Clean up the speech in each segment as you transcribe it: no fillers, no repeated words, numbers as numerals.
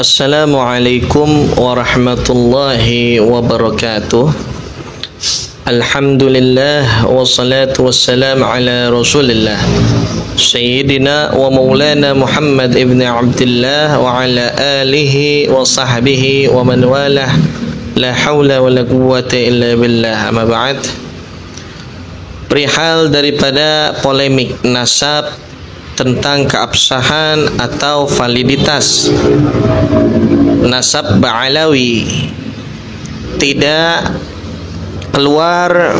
Assalamualaikum warahmatullahi wabarakatuh. Alhamdulillah wassalatu wassalam ala Rasulillah Sayyidina wa maulana Muhammad ibn Abdullah wa ala alihi wa sahbihi wa man walah. La hawla wa la quwwata illa billah. Amma ba'd. Perihal daripada polemik nasab tentang keabsahan atau validitas nasab Ba'alawi tidak keluar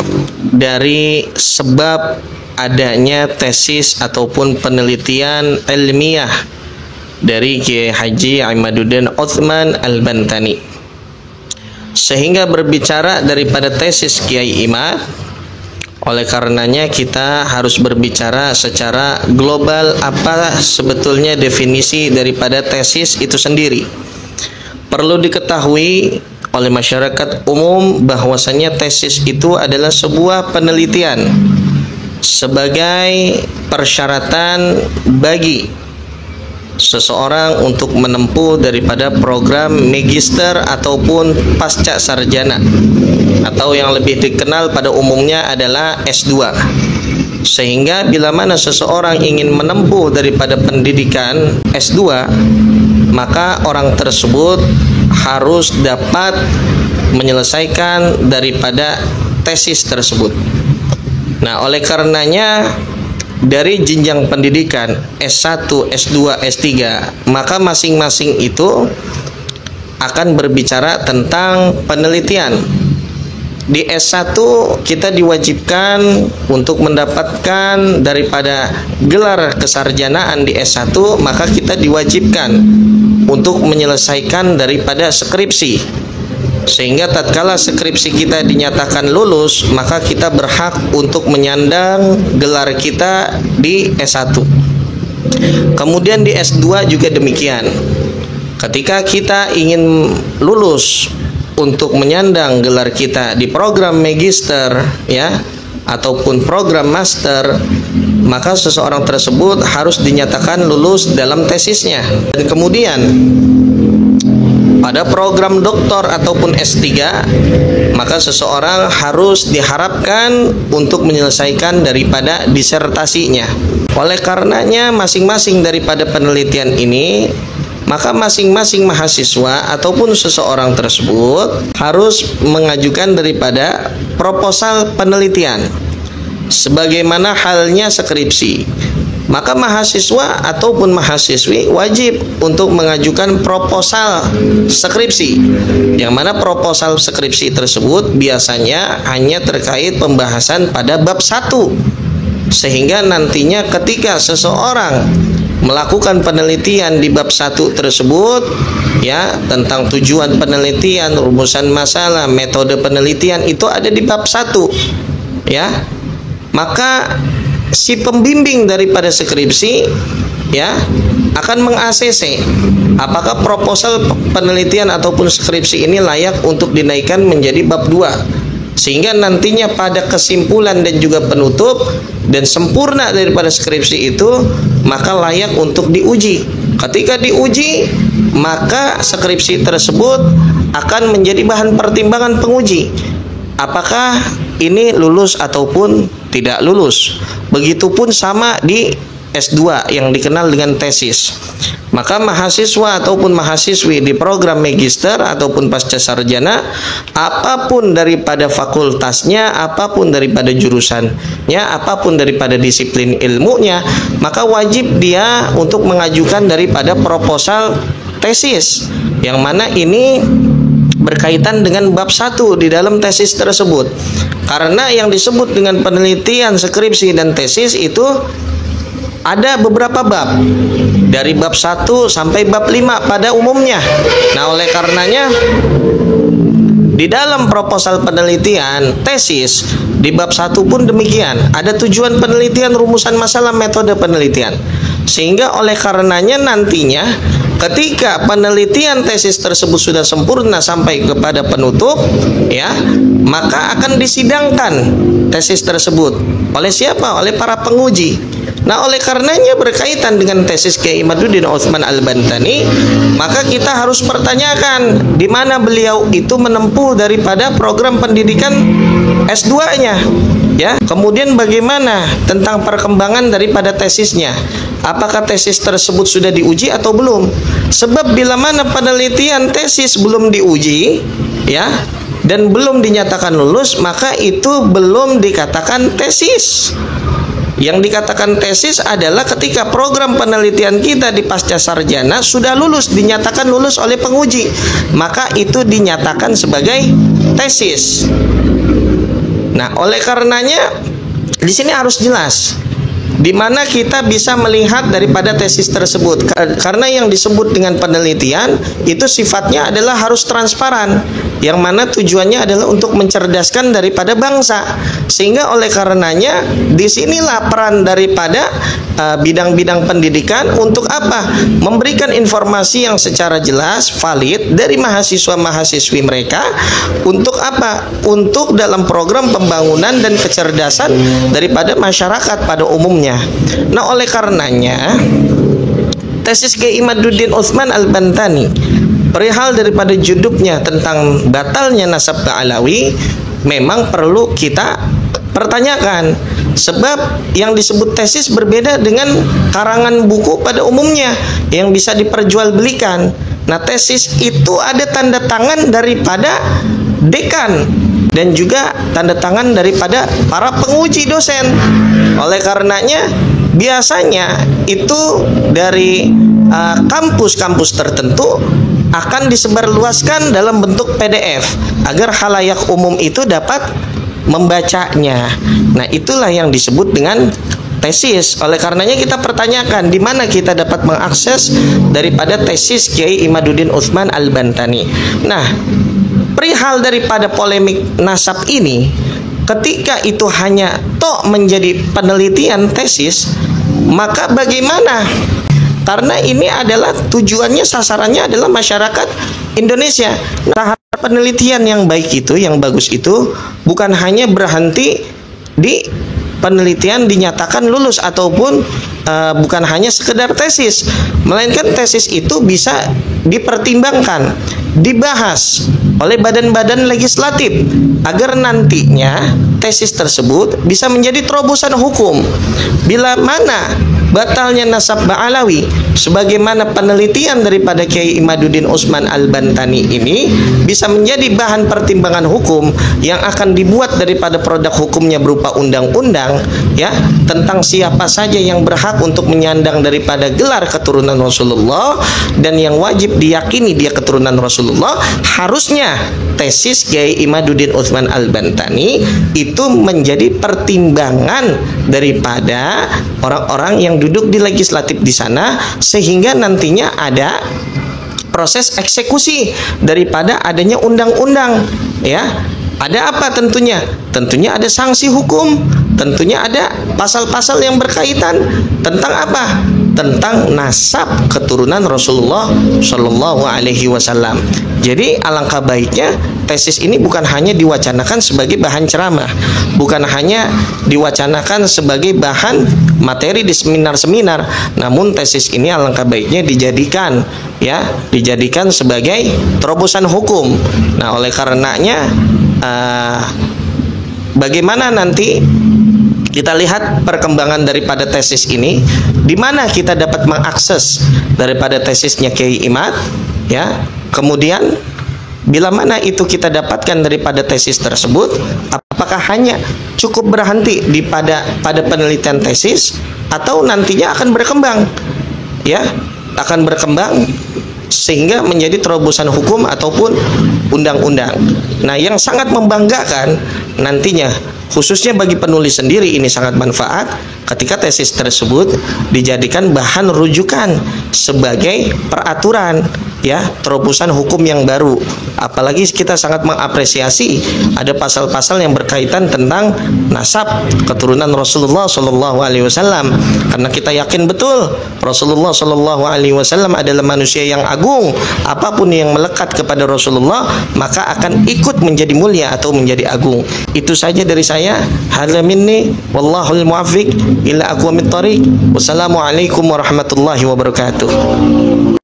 dari sebab adanya tesis ataupun penelitian ilmiah dari Kiai Haji Imaduddin Utsman Al-Bantani, sehingga berbicara daripada tesis Kiai Imad. Oleh karenanya kita harus berbicara secara global apa sebetulnya definisi daripada tesis itu sendiri. Perlu diketahui oleh masyarakat umum bahwasanya tesis itu adalah sebuah penelitian sebagai persyaratan bagi seseorang untuk menempuh daripada program magister ataupun pasca sarjana, atau yang lebih dikenal pada umumnya adalah S2. Sehingga bila mana seseorang ingin menempuh daripada pendidikan S2, maka orang tersebut harus dapat menyelesaikan daripada tesis tersebut. Nah, oleh karenanya dari jenjang pendidikan S1, S2, S3, maka masing-masing itu akan berbicara tentang penelitian. Di S1 kita diwajibkan untuk mendapatkan daripada gelar kesarjanaan di S1, maka kita diwajibkan untuk menyelesaikan daripada skripsi. Sehingga tatkala skripsi kita dinyatakan lulus, maka kita berhak untuk menyandang gelar kita di S1. Kemudian di S2 juga demikian. Ketika kita ingin lulus untuk menyandang gelar kita di program magister ya ataupun program master, maka seseorang tersebut harus dinyatakan lulus dalam tesisnya. Dan kemudian pada program doktor ataupun S3, maka seseorang harus diharapkan untuk menyelesaikan daripada disertasinya. Oleh karenanya masing-masing daripada penelitian ini, maka masing-masing mahasiswa ataupun seseorang tersebut harus mengajukan daripada proposal penelitian sebagaimana halnya skripsi. Maka mahasiswa ataupun mahasiswi wajib untuk mengajukan proposal skripsi, yang mana proposal skripsi tersebut biasanya hanya terkait pembahasan pada bab 1, sehingga nantinya ketika seseorang melakukan penelitian di bab 1 tersebut ya, tentang tujuan penelitian, rumusan masalah, metode penelitian, itu ada di bab 1 ya, maka si pembimbing daripada skripsi ya akan meng-ACC apakah proposal penelitian ataupun skripsi ini layak untuk dinaikkan menjadi bab 2, sehingga nantinya pada kesimpulan dan juga penutup dan sempurna daripada skripsi itu maka layak untuk diuji. Ketika diuji, maka skripsi tersebut akan menjadi bahan pertimbangan penguji apakah ini lulus ataupun tidak lulus. Begitupun sama di S2 yang dikenal dengan tesis. Maka mahasiswa ataupun mahasiswi di program magister ataupun pasca sarjana, apapun daripada fakultasnya, apapun daripada jurusannya, apapun daripada disiplin ilmunya, maka wajib dia untuk mengajukan daripada proposal tesis, yang mana ini berkaitan dengan bab 1 di dalam tesis tersebut. Karena yang disebut dengan penelitian, skripsi, dan tesis itu ada beberapa bab, dari bab 1 sampai bab 5 pada umumnya. Nah, oleh karenanya di dalam proposal penelitian tesis di bab 1 pun demikian, ada tujuan penelitian, rumusan masalah, metode penelitian. Sehingga oleh karenanya nantinya ketika penelitian tesis tersebut sudah sempurna sampai kepada penutup ya, maka akan disidangkan tesis tersebut oleh siapa? Oleh para penguji. Nah, oleh karenanya berkaitan dengan tesis Kiai Imaduddin Utsman Al-Bantani, maka kita harus pertanyakan di mana beliau itu menempuh daripada program pendidikan S2-nya, ya. Kemudian bagaimana tentang perkembangan daripada tesisnya? Apakah tesis tersebut sudah diuji atau belum? Sebab bila mana penelitian tesis belum diuji, ya, dan belum dinyatakan lulus, maka itu belum dikatakan tesis. Yang dikatakan tesis adalah ketika program penelitian kita di pasca sarjana sudah lulus, dinyatakan lulus oleh penguji, maka itu dinyatakan sebagai tesis. Nah, oleh karenanya di sini harus jelas di mana kita bisa melihat daripada tesis tersebut, karena yang disebut dengan penelitian itu sifatnya adalah harus transparan, yang mana tujuannya adalah untuk mencerdaskan daripada bangsa. Sehingga oleh karenanya disinilah peran daripada bidang-bidang pendidikan untuk apa? Memberikan informasi yang secara jelas, valid dari mahasiswa-mahasiswi mereka untuk apa? Untuk dalam program pembangunan dan kecerdasan daripada masyarakat pada umumnya. Nah, oleh karenanya tesis Kiai Imaduddin Utsman Al-Bantani perihal daripada judulnya tentang batalnya nasab Ba'alawi memang perlu kita pertanyakan, sebab yang disebut tesis berbeda dengan karangan buku pada umumnya yang bisa diperjualbelikan. Nah, tesis itu ada tanda tangan daripada dekan dan juga tanda tangan daripada para penguji dosen. Oleh karenanya biasanya itu dari kampus-kampus tertentu akan disebarluaskan dalam bentuk PDF agar khalayak umum itu dapat membacanya. Nah, itulah yang disebut dengan tesis. Oleh karenanya kita pertanyakan di mana kita dapat mengakses daripada tesis Kiai Imaduddin Utsman Al-Bantani. Nah, perihal daripada polemik nasab ini, ketika itu hanya menjadi penelitian tesis, maka bagaimana? Karena ini adalah tujuannya, sasarannya adalah masyarakat Indonesia. Tahap penelitian yang baik itu, yang bagus itu, bukan hanya berhenti di penelitian dinyatakan lulus ataupun bukan hanya sekedar tesis, melainkan tesis itu bisa dipertimbangkan, dibahas oleh badan-badan legislatif agar nantinya tesis tersebut bisa menjadi terobosan hukum. Bila mana batalnya nasab Ba'alawi sebagaimana penelitian daripada Kiai Imaduddin Utsman Al-Bantani ini bisa menjadi bahan pertimbangan hukum yang akan dibuat daripada produk hukumnya berupa undang-undang, ya, tentang siapa saja yang berhak untuk menyandang daripada gelar keturunan Rasulullah dan yang wajib diyakini dia keturunan Rasulullah, harusnya tesis Kiai Imaduddin Utsman Al-Bantani itu menjadi pertimbangan daripada orang-orang yang duduk di legislatif di sana, sehingga nantinya ada proses eksekusi daripada adanya undang-undang, ya. Ada apa tentunya? Tentunya ada sanksi hukum, tentunya ada pasal-pasal yang berkaitan tentang apa? Tentang nasab keturunan Rasulullah Shallallahu Alaihi Wasallam. Jadi alangkah baiknya tesis ini bukan hanya diwacanakan sebagai bahan ceramah, bukan hanya diwacanakan sebagai bahan materi di seminar-seminar, namun tesis ini alangkah baiknya dijadikan, ya, dijadikan sebagai terobosan hukum. Nah, oleh karenanya bagaimana nanti kita lihat perkembangan daripada tesis ini, di mana kita dapat mengakses daripada tesisnya Kiai Imad, ya. Kemudian bila mana itu kita dapatkan daripada tesis tersebut, apakah hanya cukup berhenti pada penelitian tesis atau nantinya akan berkembang, ya, akan berkembang sehingga menjadi terobosan hukum ataupun undang-undang. Nah, yang sangat membanggakan nantinya, khususnya bagi penulis sendiri, ini sangat manfaat ketika tesis tersebut dijadikan bahan rujukan sebagai peraturan ya terobosan hukum yang baru. Apalagi kita sangat mengapresiasi ada pasal-pasal yang berkaitan tentang nasab keturunan Rasulullah Shallallahu Alaihi Wasallam, karena kita yakin betul Rasulullah Shallallahu Alaihi Wasallam adalah manusia yang agung. Apapun yang melekat kepada Rasulullah maka akan ikut menjadi mulia atau menjadi agung. Itu saja dari saya. Hadza minni wallahul muwaffiq ila aqwamit thoriq. Wassalamualaikum warahmatullahi wabarakatuh.